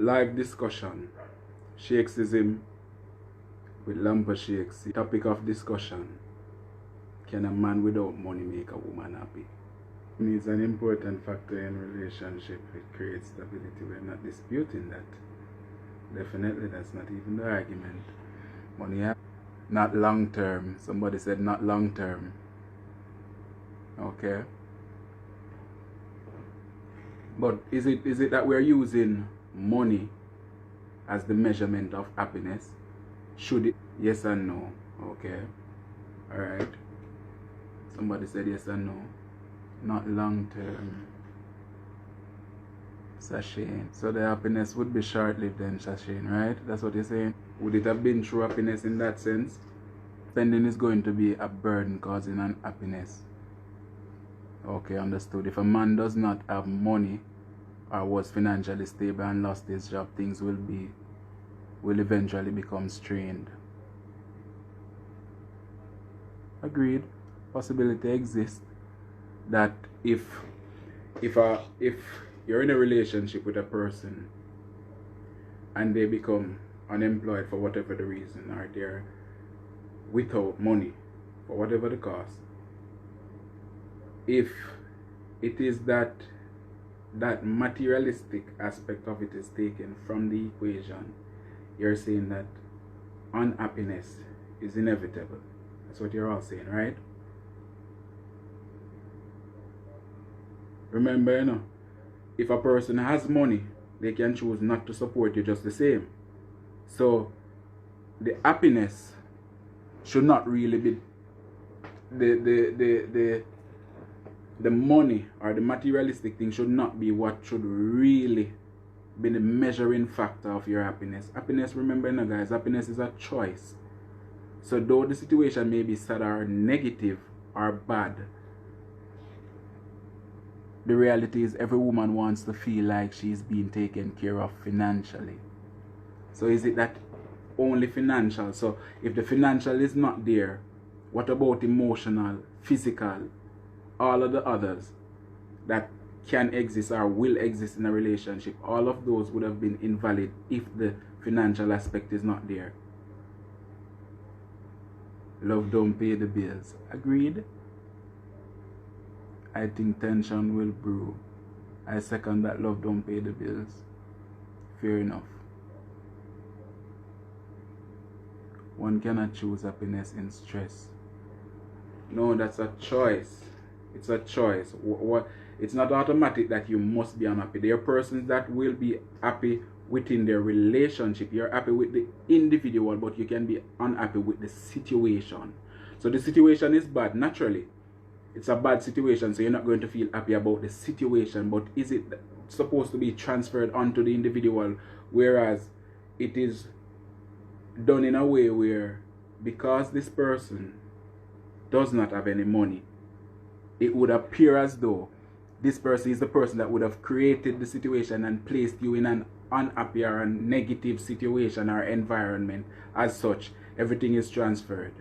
live discussion. Shakesism with Lampa Shakes. Topic of discussion. Can a man without money make a woman happy? Money is an important factor in relationship. It creates stability. We're not disputing that. Definitely, that's not even the argument. Money, not long term. Somebody said not long term. Okay. But is it that we're using money as the measurement of happiness? Should it? Yes and no. Okay. Alright. Somebody said yes and no. Not long term. Sashane. So the happiness would be short-lived then, Sashane, right? That's what you're saying? Would it have been true happiness in that sense? Spending is going to be a burden causing unhappiness. Okay, understood. If a man does not have money or was financially stable and lost his job, things will eventually become strained. Agreed. Possibility exists that if you're in a relationship with a person and they become unemployed for whatever the reason, or they're without money for whatever the cost, if it is that materialistic aspect of it is taken from the equation, you're saying that unhappiness is inevitable. That's what you're all saying, right? Remember, you know, if a person has money, they can choose not to support you just the same. So the happiness should not really be the money or the materialistic thing should not be what should really be the measuring factor of your happiness. Happiness, remember now guys, happiness is a choice. So though the situation may be sad or negative or bad, the reality is every woman wants to feel like she's being taken care of financially. So is it that only financial? So if the financial is not there, what about emotional, physical, all of the others that can exist or will exist in a relationship? All of those would have been invalid if the financial aspect is not there. Love don't pay the bills. Agreed? I think tension will brew. I second that love don't pay the bills. Fair enough. One cannot choose happiness in stress. No, that's a choice. It's a choice. It's not automatic that you must be unhappy. There are persons that will be happy within their relationship. You're happy with the individual, but you can be unhappy with the situation. So the situation is bad, naturally. It's a bad situation, so you're not going to feel happy about the situation. But is it supposed to be transferred onto the individual, whereas it is done in a way where, because this person does not have any money, it would appear as though this person is the person that would have created the situation and placed you in an unhappy or a negative situation or environment. As such, everything is transferred.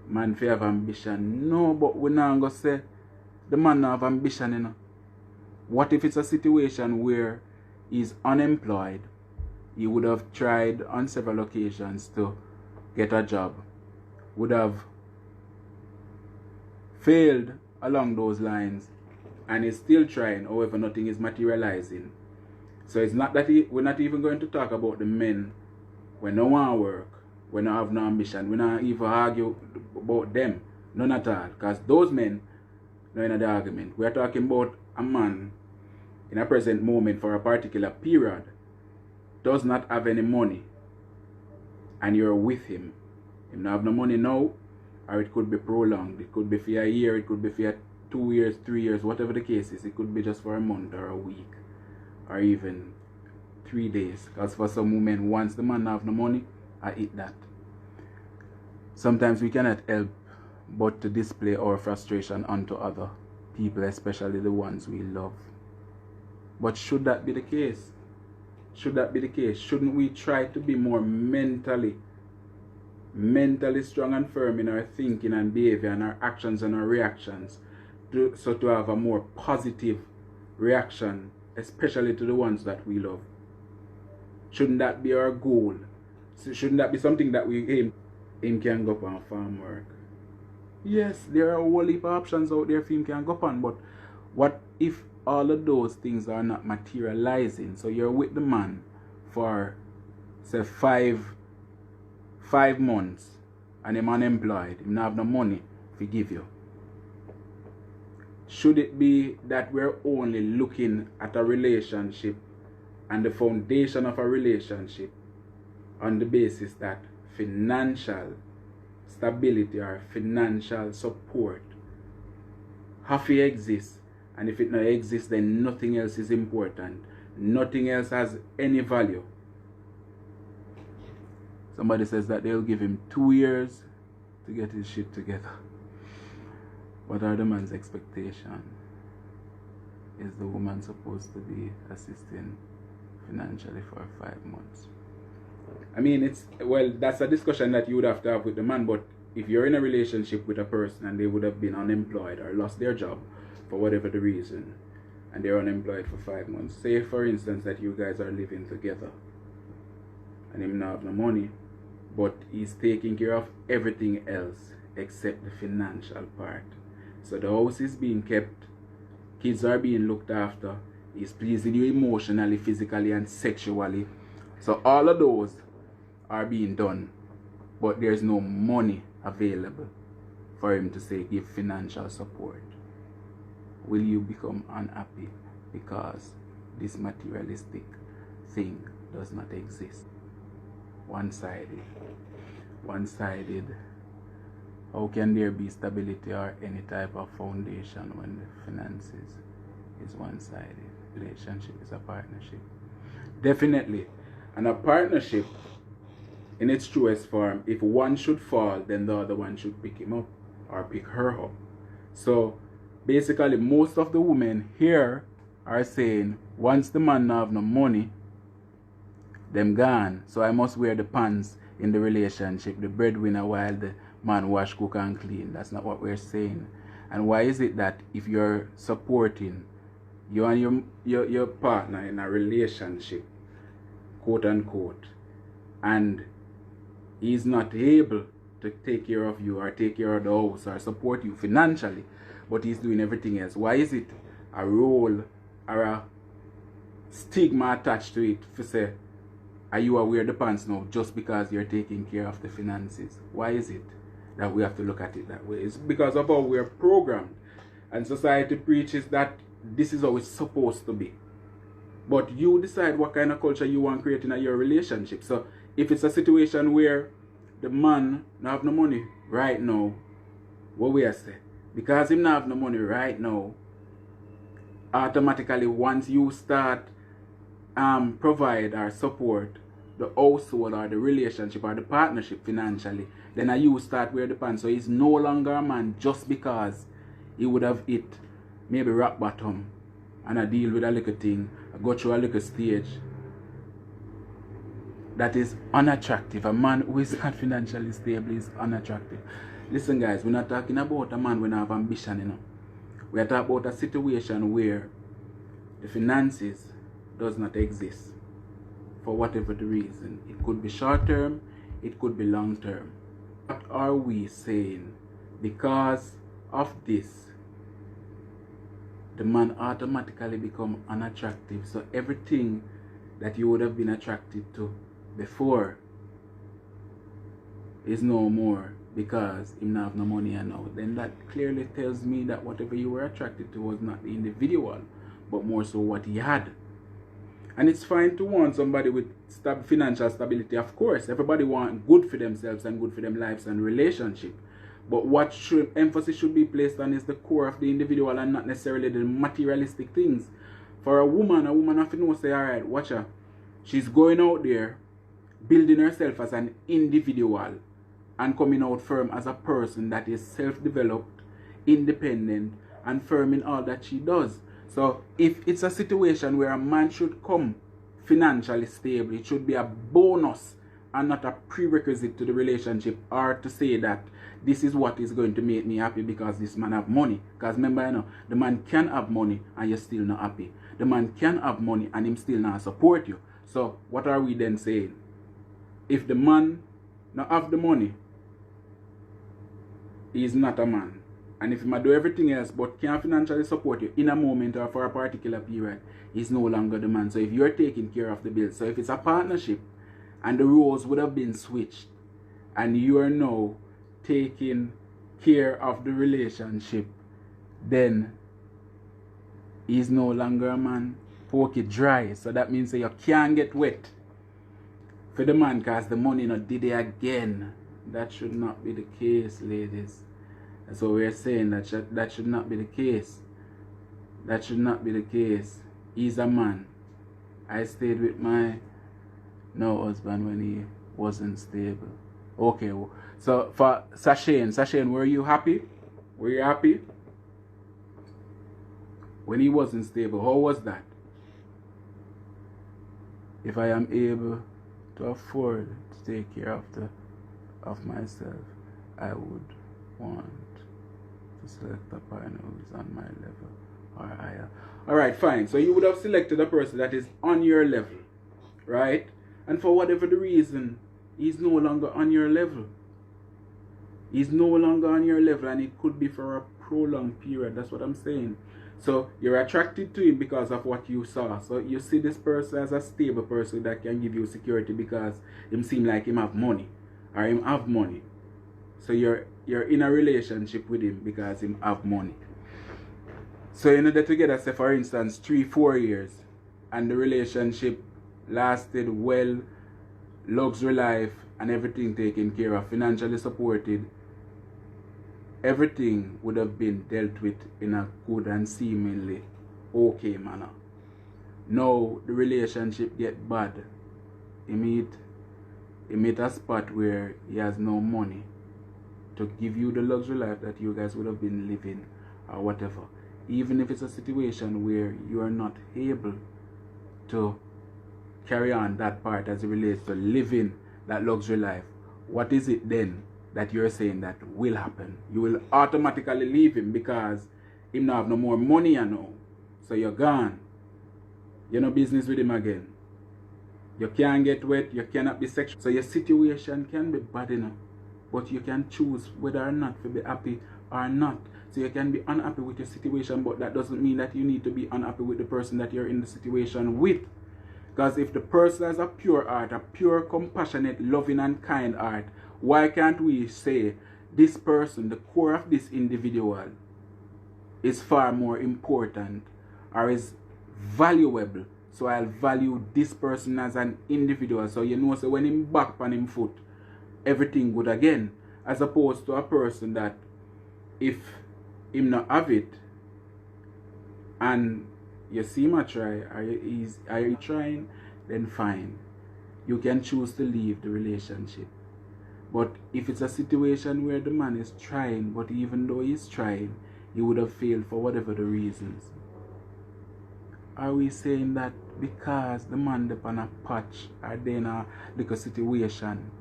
Man fi have ambition. No, but we not going to say the man not have ambition, you know. What if it's a situation where he's unemployed? He would have tried on several occasions to get a job. Would have failed along those lines, and is still trying, however nothing is materializing. So it's not that we're not even going to talk about the men when no one work, when no have no ambition. We're not even argue about them, none at all, because those men are in the argument. We're talking about a man in a present moment for a particular period does not have any money, and you're with him. You don't have no money now, or it could be prolonged. It could be for a year, it could be for 2 years, 3 years, whatever the case is. It could be just for a month or a week, or even 3 days. Because for some women, once the man have no money, I eat that. Sometimes we cannot help but to display our frustration onto other people, especially the ones we love. But should that be the case? Should that be the case? Shouldn't we try to be more mentally strong and firm in our thinking and behavior and our actions and our reactions, so to have a more positive reaction especially to the ones that we love. Shouldn't that be our goal? So shouldn't that be something that we aim? Him can go up on farm work. Yes, there are a whole heap of options out there for him can go up on, but what if all of those things are not materializing? So you're with the man for, say, five months and him unemployed, him not have no money to give you. Should it be that we're only looking at a relationship and the foundation of a relationship on the basis that financial stability or financial support have to exist, and if it not exists, then nothing else is important, nothing else has any value? Somebody says that they'll give him 2 years to get his shit together. What are the man's expectation? Is the woman supposed to be assisting financially for 5 months? I mean, that's a discussion that you would have to have with the man, but if you're in a relationship with a person and they would have been unemployed or lost their job for whatever the reason, and they're unemployed for 5 months, say for instance that you guys are living together and him not have no money, but he's taking care of everything else except the financial part. So the house is being kept, kids are being looked after, he's pleasing you emotionally, physically, and sexually. So all of those are being done, but there's no money available for him to say give financial support. Will you become unhappy because this materialistic thing does not exist? One-sided. How can there be stability or any type of foundation when the finances is one-sided? Relationship is a partnership. Definitely. And a partnership, in its truest form, if one should fall, then the other one should pick him up or pick her up. So basically, most of the women here are saying, once the man not have no money, them gone. So I must wear the pants in the relationship, the breadwinner, while the man wash, cook, and clean. That's not what we're saying. And why is it that if you're supporting you and your partner in a relationship, quote unquote, and he's not able to take care of you or take care of the house or support you financially, but he's doing everything else, why is it a role or a stigma attached to it to say, are you aware the pants now just because you're taking care of the finances? Why is it that we have to look at it that way? It's because of how we're programmed, and society preaches that this is how it's supposed to be. But you decide what kind of culture you want creating in your relationship. So if it's a situation where the man not have no money right now, what we say? Because him not have no money right now, automatically once you start provide or support the household or the relationship or the partnership financially, then you start wear the pants. So he's no longer a man just because he would have hit maybe rock bottom and I deal with a little thing, I go through a little stage that is unattractive. A man who is not financially stable is unattractive. Listen guys, we're not talking about a man who have ambition, you know. We are talking about a situation where the finances does not exist for whatever the reason. It could be short term, it could be long term. What are we saying? Because of this, the man automatically become unattractive. So everything that you would have been attracted to before is no more because him not have no money and now. Then that clearly tells me that whatever you were attracted to was not the individual, but more so what he had. And it's fine to want somebody with financial stability. Of course, everybody want good for themselves and good for them lives and relationship. But what emphasis should be placed on is the core of the individual and not necessarily the materialistic things. For a woman have to know, say, alright, watch her. She's going out there, building herself as an individual and coming out firm as a person that is self-developed, independent, and firm in all that she does. So if it's a situation where a man should come financially stable, it should be a bonus and not a prerequisite to the relationship, or to say that this is what is going to make me happy because this man have money. Because remember, you know, the man can have money and you're still not happy. The man can have money and him still not support you. So what are we then saying? If the man not have the money, he is not a man. And if he might do everything else but can't financially support you in a moment or for a particular period, he's no longer the man. So if you're taking care of the bills, so if it's a partnership and the roles would have been switched and you are now taking care of the relationship, then he's no longer a man. Poke it dry. So that means that you can't get wet for the man because the money not did it again. That should not be the case, ladies. So we're saying that should not be the case. That should not be the case. He's a man. I stayed with my now husband when he wasn't stable. Okay, so for Sashane, were you happy? Were you happy? When he wasn't stable, how was that? If I am able to afford to take care of myself, I would want to select a partner who is on my level or higher. Alright, fine. So you would have selected a person that is on your level, right? And for whatever the reason, he's no longer on your level. He's no longer on your level, and it could be for a prolonged period. That's what I'm saying. So you're attracted to him because of what you saw. So you see this person as a stable person that can give you security because him seem like him have money or him have money. So you're in a relationship with him because him have money. So you know that together, say for instance 3-4 years, and the relationship lasted well, luxury life and everything taken care of, financially supported, everything would have been dealt with in a good and seemingly okay manner. Now the relationship get bad. He meet a spot where he has no money to give you the luxury life that you guys would have been living or whatever. Even if it's a situation where you are not able to carry on that part as it relates to living that luxury life, what is it then that you're saying that will happen? You will automatically leave him because him not have no more money, you know. So you're gone. You're no business with him again. You can't get wet, you cannot be sexual. So your situation can be bad enough, but you can choose whether or not to be happy or not. So you can be unhappy with your situation, but that doesn't mean that you need to be unhappy with the person that you're in the situation with. Because if the person has a pure heart, a pure, compassionate, loving and kind heart, why can't we say this person, the core of this individual, is far more important or is valuable? So I'll value this person as an individual. So you know, so when him back on him foot, everything good again. As opposed to a person that if him not have it and you see him a try, are you trying, then fine. You can choose to leave the relationship. But if it's a situation where the man is trying, but even though he's trying, he would have failed for whatever the reasons, are we saying that because the man up on a patch or then a little situation,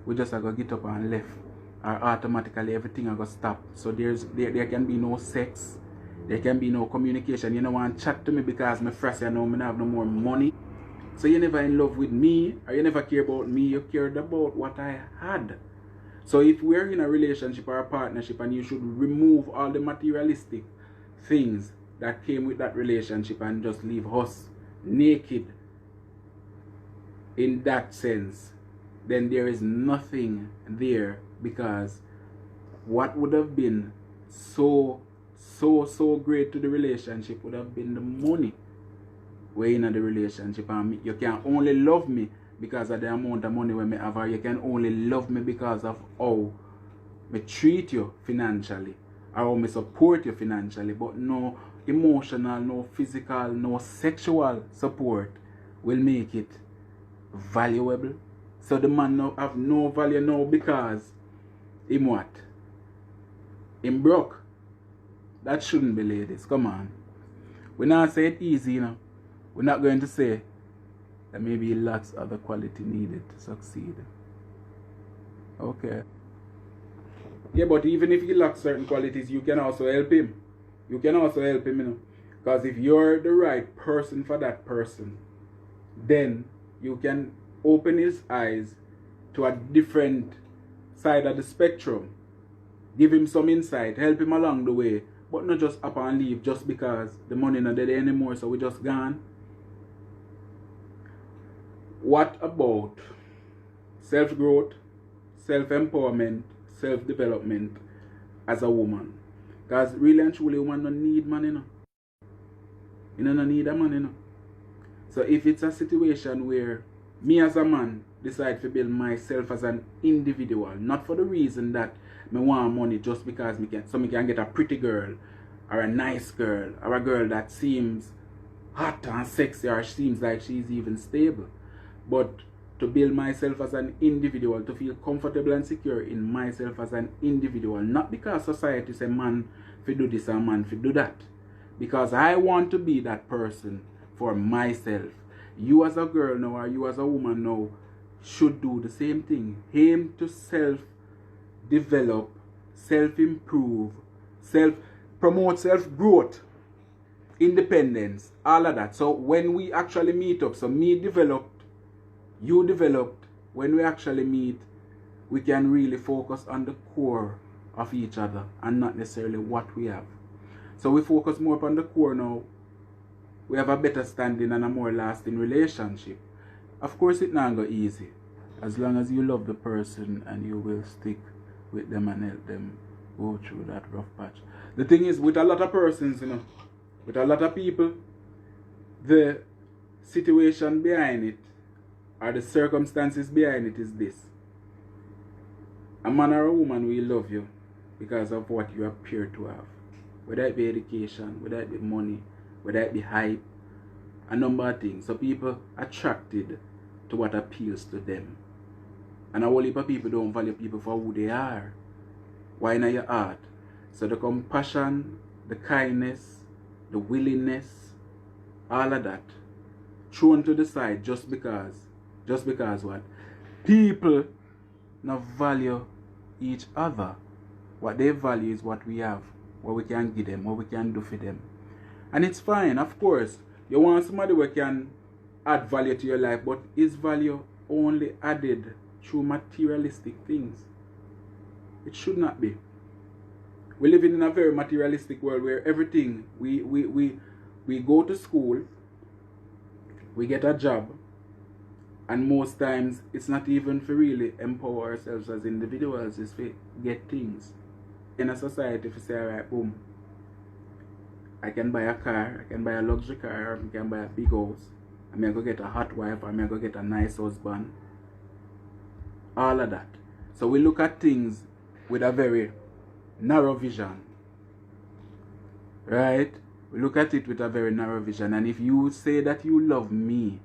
we just go get up and left, or automatically everything go stop? So there can be no sex, there can be no communication. You don't want to chat to me because my friends, you know, I have no more money. So you never in love with me, or you never care about me, you cared about what I had. So if we're in a relationship or a partnership, and you should remove all the materialistic things that came with that relationship and just leave us naked in that sense, then there is nothing there, because what would have been so great to the relationship would have been the money way in the relationship. And you can only love me because of the amount of money we may have, or you can only love me because of how me treat you financially or how me support you financially, but no emotional, no physical, no sexual support will make it valuable. So the man now have no value now because him what? Him broke. That shouldn't be, ladies. Come on. We're not saying it easy, you know. We're not going to say that maybe he lacks other quality needed to succeed. Okay. Yeah, but even if he lacks certain qualities, you can also help him. You can also help him, you know. Because if you're the right person for that person, then you can open his eyes to a different side of the spectrum. Give him some insight, help him along the way, but not just up and leave just because the money not there anymore, so we just gone. What about self-growth, self-empowerment, self-development as a woman? Because really and truly, woman don't need money, you know. You don't need a man, you know. So if it's a situation where me as a man decide to build myself as an individual, not for the reason that me want money just because me can get a pretty girl or a nice girl or a girl that seems hot and sexy or seems like she's even stable, but to build myself as an individual, to feel comfortable and secure in myself as an individual, not because society say man fi do this and man fi do that, because I want to be that person for myself. You as a girl now or you as a woman now should do the same thing. Aim to self-develop, self-improve, self-promote, self-growth, independence, all of that. So when we actually meet up, so me developed, you developed, when we actually meet, we can really focus on the core of each other and not necessarily what we have. So we focus more upon the core now. We have a better standing and a more lasting relationship. Of course, it not go easy. As long as you love the person and you will stick with them and help them go through that rough patch. The thing is, with a lot of persons, you know, with a lot of people, the situation behind it or the circumstances behind it is this. A man or a woman will love you because of what you appear to have. Whether it be education, whether it be money, whether it be hype, a number of things. So people attracted to what appeals to them. And a whole heap of people don't value people for who they are. Why not your heart? So the compassion, the kindness, the willingness, all of that thrown to the side just because what? People not value each other. What they value is what we have, what we can give them, what we can do for them. And it's fine, of course. You want somebody who can add value to your life, but is value only added through materialistic things? It should not be. We live in a very materialistic world where everything, we go to school, we get a job, and most times it's not even for really empower ourselves as individuals, it's for get things. In a society, if you say, alright, boom, I can buy a car, I can buy a luxury car, or I can buy a big house. I may go get a hot wife, or I may go get a nice husband. All of that. So we look at things with a very narrow vision. Right? We look at it with a very narrow vision. And if you say that you love me,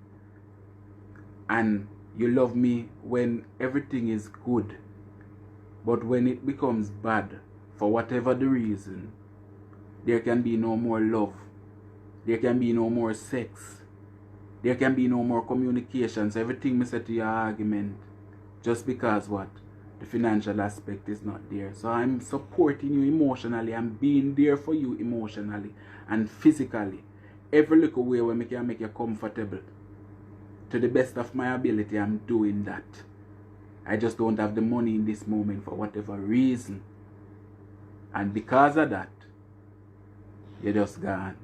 and you love me when everything is good, but when it becomes bad, for whatever the reason, there can be no more love. There can be no more sex. There can be no more communications. Everything me say to your argument, just because what? The financial aspect is not there. So I'm supporting you emotionally. I'm being there for you emotionally and physically. Every little way where I can make you comfortable. To the best of my ability, I'm doing that. I just don't have the money in this moment for whatever reason. And because of that, you're just gone.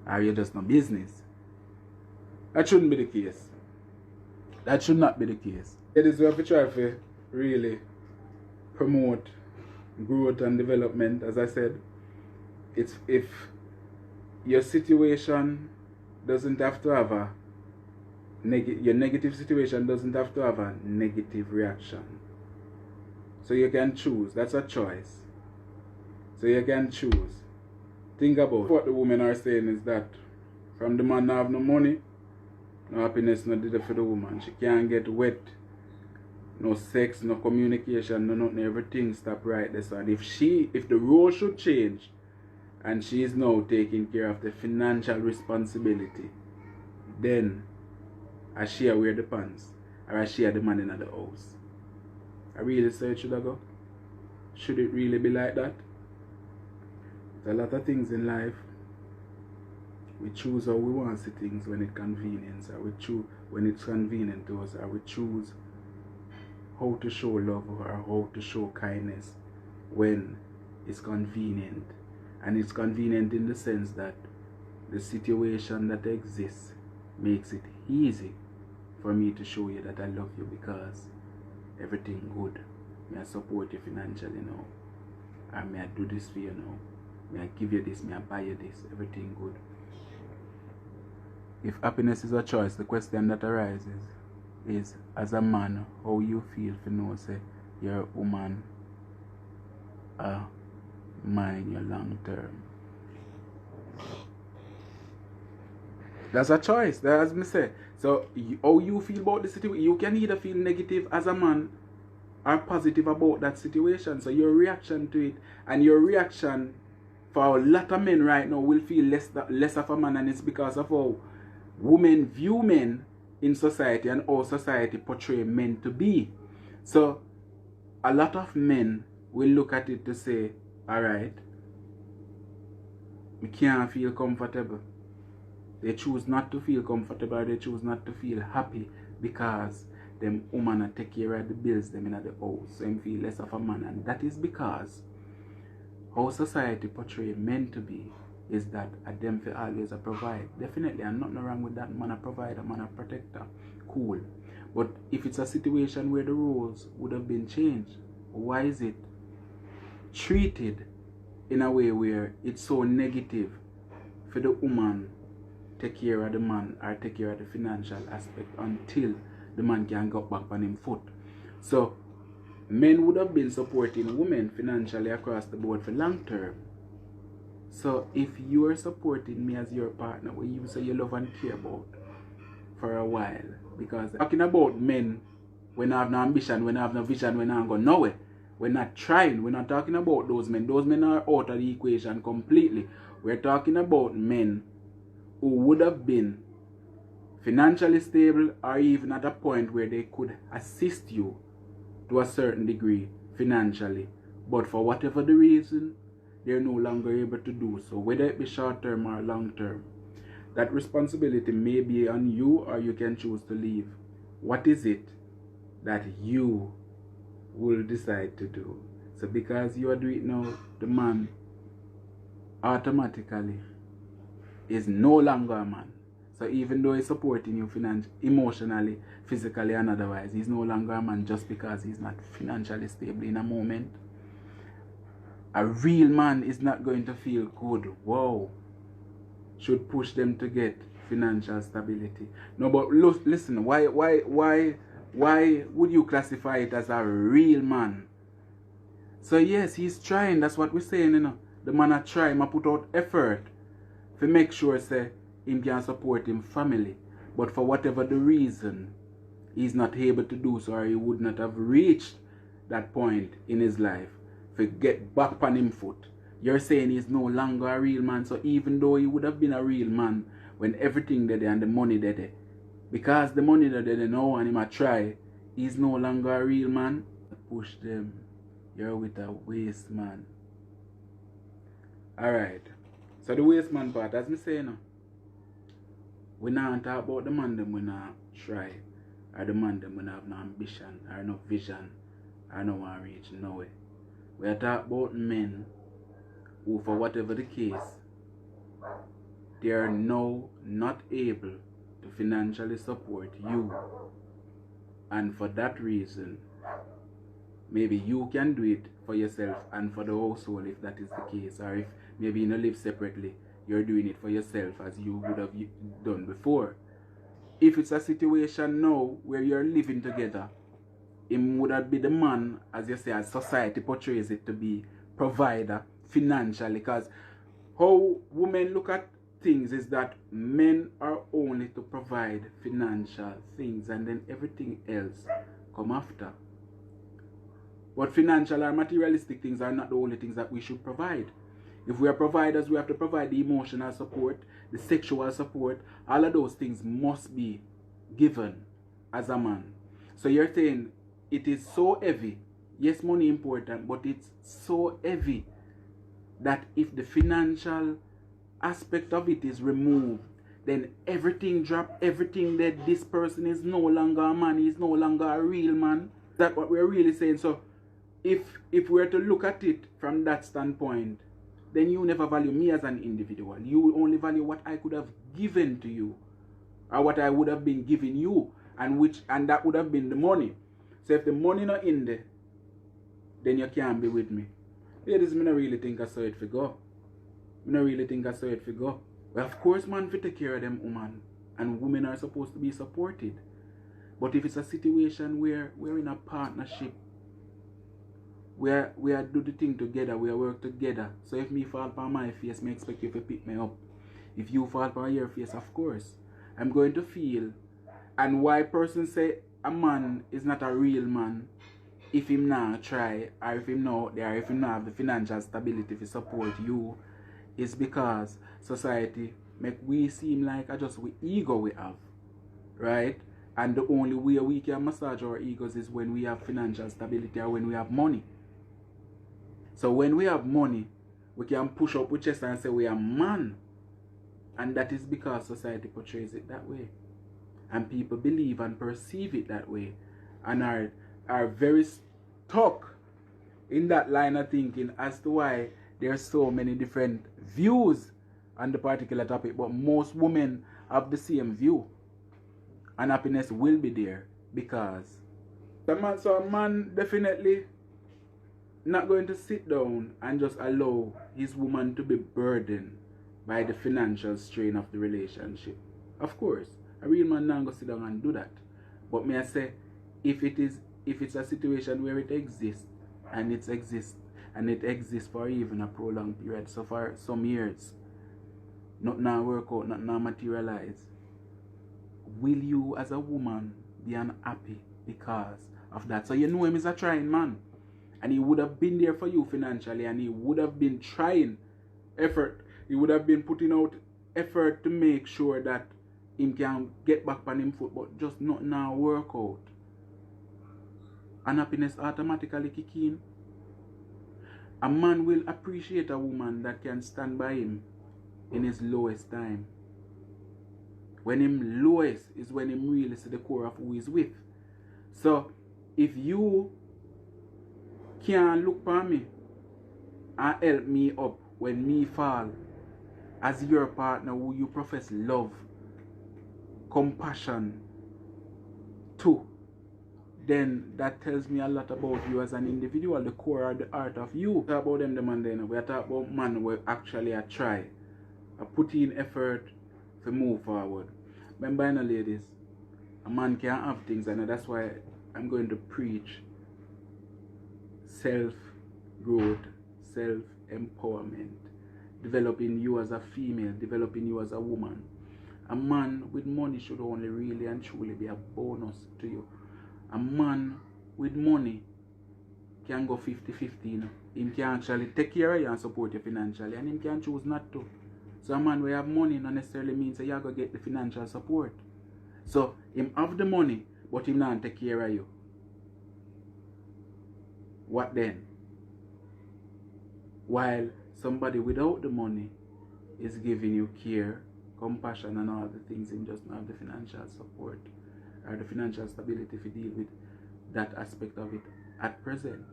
Or you're just no business. That shouldn't be the case. That should not be the case. It is where we try to really promote growth and development. As I said, it's if your situation doesn't have to have a your negative situation doesn't have to have a negative reaction. So you can choose. That's a choice. So you can choose. Think about what the women are saying is that from the man not have no money, no happiness not did for the woman. She can't get wet, no sex, no communication, no nothing, everything stop right there. So and if the role should change and she is now taking care of the financial responsibility, then I share wear the pants, or I share the man in the house. I really say it should I go? Should it really be like that? There's a lot of things in life. We choose how we want to see things when it's convenient, or we choose when it's convenient to us, or we choose how to show love or how to show kindness when it's convenient. And it's convenient in the sense that the situation that exists makes it easy for me to show you that I love you because everything good. May I support you financially now. Or may I do this for you now. May I give you this, may I buy you this, everything good. If happiness is a choice, the question that arises is, as a man, how you feel if you know say you're a woman mind your long term. That's a choice, that as me say. So how you feel about the situation, you can either feel negative as a man or positive about that situation. So your reaction to it, and your reaction for a lot of men right now will feel less of a man, and it's because of how women view men in society and how society portray men to be. So a lot of men will look at it to say, alright, we can't feel comfortable. They choose not to feel comfortable, they choose not to feel happy because them woman take care of the bills them in the house, so them feel less of a man. And that is because how society portray men to be is that a them for always a provide. Definitely, and nothing wrong with that. Man a provider, man a protector. Cool. But if it's a situation where the roles would have been changed, why is it treated in a way where it's so negative for the woman take care of the man or take care of the financial aspect until the man can get back on him foot? So men would have been supporting women financially across the board for long term. So if you are supporting me as your partner, what you say you love and care about for a while, because talking about men when I have no ambition, when I have no vision, when I go nowhere, we're not trying, we're not talking about those men. Those men are out of the equation completely. We're talking about men who would have been financially stable or even at a point where they could assist you to a certain degree financially, but for whatever the reason, they're no longer able to do so, whether it be short term or long term. That responsibility may be on you, or you can choose to leave. What is it that you will decide to do? So because you are doing it now, the man automatically is no longer a man. So even though he's supporting you financially, emotionally, physically and otherwise, he's no longer a man just because he's not financially stable in a moment. A real man is not going to feel good. Wow. Should push them to get financial stability. No, but listen, why would you classify it as a real man? So yes, he's trying. That's what we're saying, you know. The man a try, I put out effort to make sure say him can support him family. But for whatever the reason, he's not able to do so, or he would not have reached that point in his life to get back on him foot. You're saying he's no longer a real man. So even though he would have been a real man when everything there and the money there, because the money there now and him a try, he's no longer a real man. Push them. You're with a waste man. Alright. So the waste man part, as me say now, we not talk about the man them we not try, or the man them we not have no ambition, or no vision, or no want reach nowhere. We are talking about men who, for whatever the case, they are now not able to financially support you. And for that reason, maybe you can do it for yourself and for the household if that is the case. Or if maybe you don't live separately, you're doing it for yourself as you would have done before. If it's a situation now where you're living together, him would have been the man, as you say, as society portrays it to be, provider financially. Because how women look at things is that men are only to provide financial things and then everything else come after. But financial or materialistic things are not the only things that we should provide. If we are providers, we have to provide the emotional support, the sexual support. All of those things must be given as a man. So you're saying it is so heavy. Yes, money important, but it's so heavy that if the financial aspect of it is removed, then everything drop, everything that this person is no longer a man, he's no longer a real man. That's what we're really saying. So if we're to look at it from that standpoint, then you never value me as an individual. You will only value what I could have given to you, or what I would have been giving you, and that would have been the money. So if the money not in there, then you can't be with me. Ladies, I don't really think I saw it for go. I don't really think I saw it for go. Well, of course, man, fit take care of them women, and women are supposed to be supported. But if it's a situation where we're in a partnership, we are do the thing together, we are work together. So if me fall on my face, me expect you to pick me up. If you fall on your face, of course, I'm going to feel. And why persons say a man is not a real man if him not try, or if him not there, if him not have the financial stability to support you, is because society make we seem like just we ego we have, right? And the only way we can massage our egos is when we have financial stability or when we have money. So when we have money, we can push up with chest and say we are man. And that is because society portrays it that way. And people believe and perceive it that way. And are very stuck in that line of thinking as to why there are so many different views on the particular topic. But most women have the same view. And happiness will be there because so a man definitely not going to sit down and just allow his woman to be burdened by the financial strain of the relationship. Of course, a real man not going to sit down and do that. But may I say, if it's a situation where it exists and it exists for even a prolonged period, so for some years, nothing now work out, nothing now materialize, will you as a woman be unhappy because of that? So you know him is a trying man. And he would have been there for you financially, and he would have been trying effort. He would have been putting out effort to make sure that him can get back on him foot, but just not now work out. And happiness automatically kick in. A man will appreciate a woman that can stand by him in his lowest time. When him lowest is when him really see the core of who he's with. So if you can look for me and help me up when me fall as your partner who you profess love, compassion to, then that tells me a lot about you as an individual, the core or the heart of you. Talk about them, the man then. We are talking about man who actually try, put in effort to move forward. Remember, you know, ladies, a man can't have things, and that's why I'm going to preach self-growth, self-empowerment, developing you as a female, developing you as a woman. A man with money should only really and truly be a bonus to you. A man with money can go 50-50, you know. Him can actually take care of you and support you financially, and him can choose not to. So a man who have money not necessarily means that you're going to get the financial support. So him have the money, but him not take care of you. What then? While somebody without the money is giving you care, compassion and all the things, him just not have the financial support or the financial stability to deal with that aspect of it at present.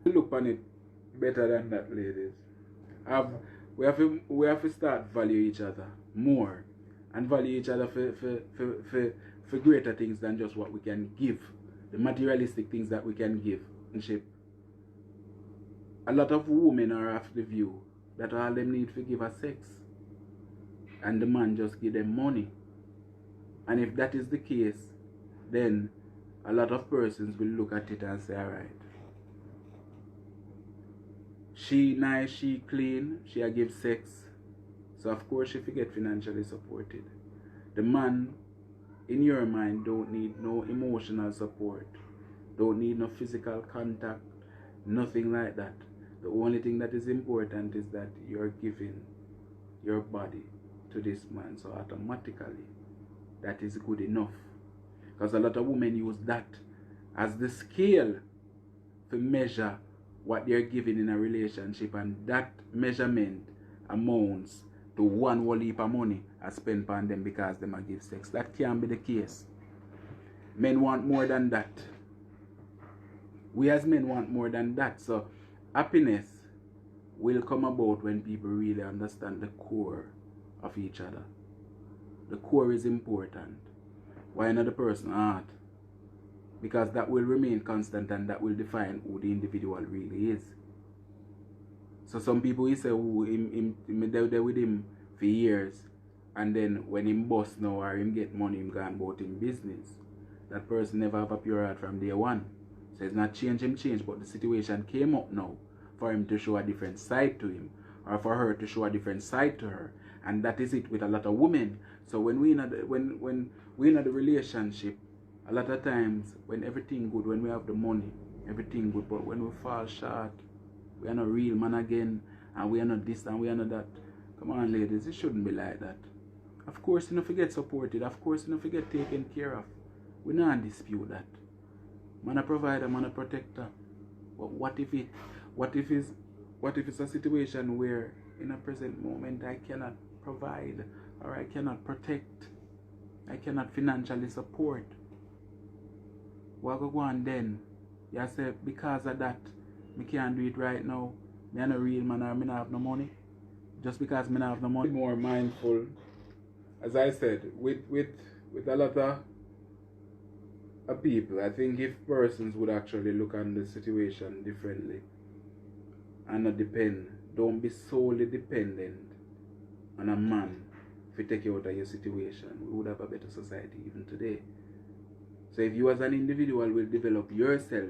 Look on it better than that, ladies. We have to start value each other more and value each other for greater things than just what we can give, the materialistic things that we can give. A lot of women are of the view that all them need to give are sex, and the man just give them money. And if that is the case, then a lot of persons will look at it and say, alright, she nice, she clean, she a give sex, so of course she get financially supported. The man, in your mind, don't need no emotional support, don't need no physical contact, nothing like that. The only thing that is important is that you're giving your body to this man, so automatically that is good enough. Because a lot of women use that as the scale to measure what they're giving in a relationship, and that measurement amounts to one whole heap of money I spend on them because them a give sex. That can't be the case. Men want more than that. We as men want more than that. So happiness will come about when people really understand the core of each other. The core is important. Why not the person heart? Because that will remain constant and that will define who the individual really is. So some people will say, oh, him there with him for years, and then when him bust now or him get money, him gone about him business. That person never have a pure heart from day one. So it's not change him change, but the situation came up now for him to show a different side to him, or for her to show a different side to her. And that is it with a lot of women. So when we in the relationship, a lot of times when everything good, when we have the money, everything good, but when we fall short, we are not real man again, and we are not this and we are not that. Come on, ladies, it shouldn't be like that. Of course, you don't forget supported. Of course, you don't forget taken care of. We don't dispute that. Man a provider, man a protector. But what if it's a situation where in a present moment I cannot provide, or I cannot protect, I cannot financially support? What go on then? You say because of that, me can't do it right now. Me are no real man, or me not have no money. Just because me not have no money. More mindful, as I said, with a lot of people. I think if persons would actually look on the situation differently and not depend, don't be solely dependent on a man to take you out of your situation, we would have a better society even today. So if you as an individual will develop yourself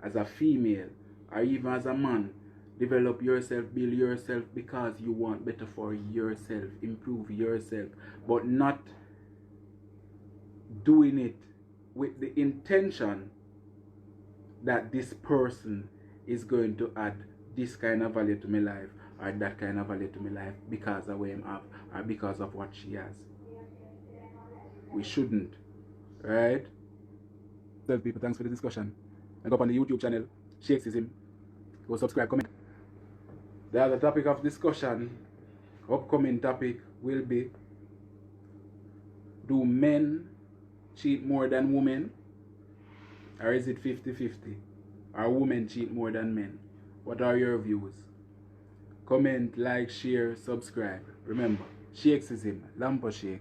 as a female or even as a man, develop yourself, build yourself because you want better for yourself, improve yourself, but not doing it with the intention that this person is going to add this kind of value to my life or that kind of value to my life because of what I have or because of what she has. We shouldn't, right? Tell people, thanks for the discussion. I go up on the YouTube channel, Shakesism. Go subscribe, comment. The other topic of discussion, upcoming topic, will be: do men cheat more than women? Or is it 50-50? Are women cheat more than men? What are your views? Comment, like, share, subscribe. Remember, Shakesism, Lampo Shakes.